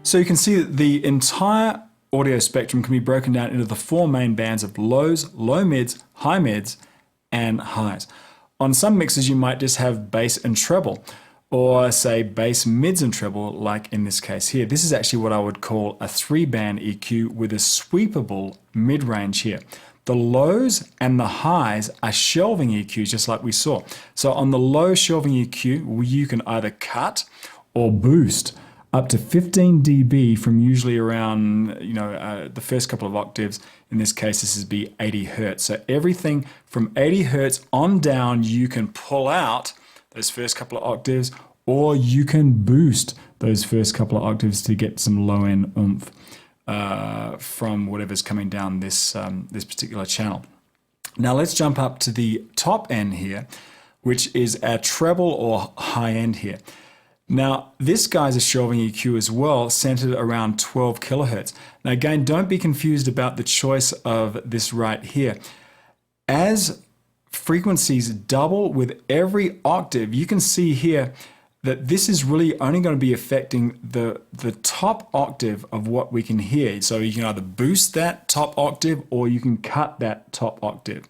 So you can see that the entire audio spectrum can be broken down into the four main bands of lows, low mids, and highs. On some mixes, you might just have bass and treble, or say bass, mids, and treble, like in this case here. This is actually what I would call a 3-band EQ with a sweepable mid-range here. The lows and the highs are shelving EQs, just like we saw. So on the low shelving EQ, you can either cut or boost up to 15 dB from usually around, the first couple of octaves. In this case, this would be 80 hertz. So everything from 80 hertz on down, you can pull out those first couple of octaves, or you can boost those first couple of octaves to get some low end oomph from whatever's coming down this particular channel. Now let's jump up to the top end here, which is a treble or high end here. Now, this guy's a shelving EQ as well, centered around 12 kilohertz. Now again, don't be confused about the choice of this right here. As frequencies double with every octave, you can see here that this is really only going to be affecting the top octave of what we can hear. So you can either boost that top octave or you can cut that top octave.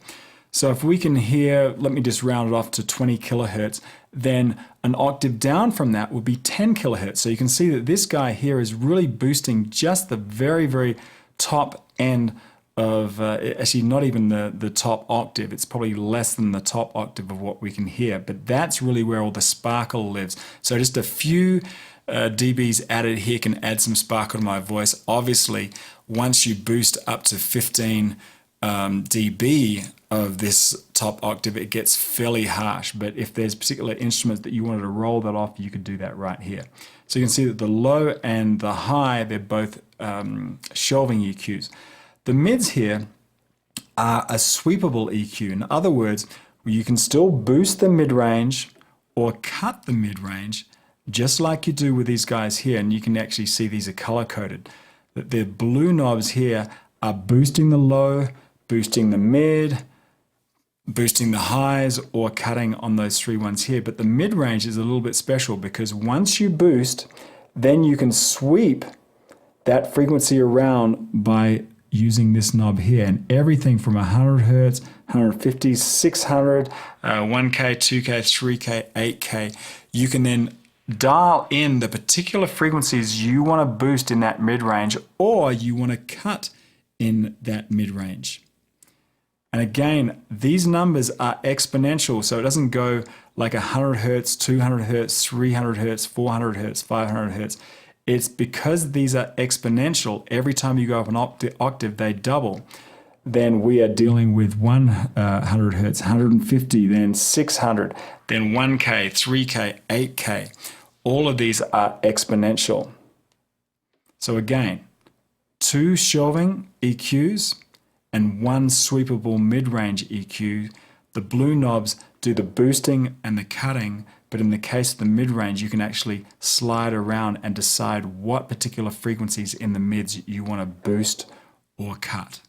So if we can hear, let me just round it off to 20 kilohertz, then an octave down from that would be 10 kilohertz. So you can see that this guy here is really boosting just the very, very top end of, actually not even the top octave. It's probably less than the top octave of what we can hear, but that's really where all the sparkle lives. So just a few dBs added here can add some sparkle to my voice. Obviously, once you boost up to 15 dB of this top octave, it gets fairly harsh. But if there's particular instruments that you wanted to roll that off, you could do that right here. So you can see that the low and the high, they're both shelving EQs. The mids here are a sweepable EQ. In other words, you can still boost the mid-range or cut the mid-range, just like you do with these guys here. And you can actually see these are color-coded. That the blue knobs here are boosting the low, boosting the mid, boosting the highs, or cutting on those three ones here. But the mid-range is a little bit special because once you boost, then you can sweep that frequency around by using this knob here, and everything from 100 hertz, 150, 600, 1K, 2K, 3K, 8K, you can then dial in the particular frequencies you want to boost in that mid-range, or you want to cut in that mid-range. And again, these numbers are exponential, so it doesn't go like 100 hertz, 200 hertz, 300 hertz, 400 hertz, 500 hertz. It's because these are exponential. Every time you go up an octave, they double. Then we are dealing with 100 hertz, 150, then 600, then 1K, 3K, 8K. All of these are exponential. So again, 2 shelving EQs and 1 sweepable mid-range EQ. The blue knobs do the boosting and the cutting, but in the case of the mid-range, you can actually slide around and decide what particular frequencies in the mids you want to boost or cut.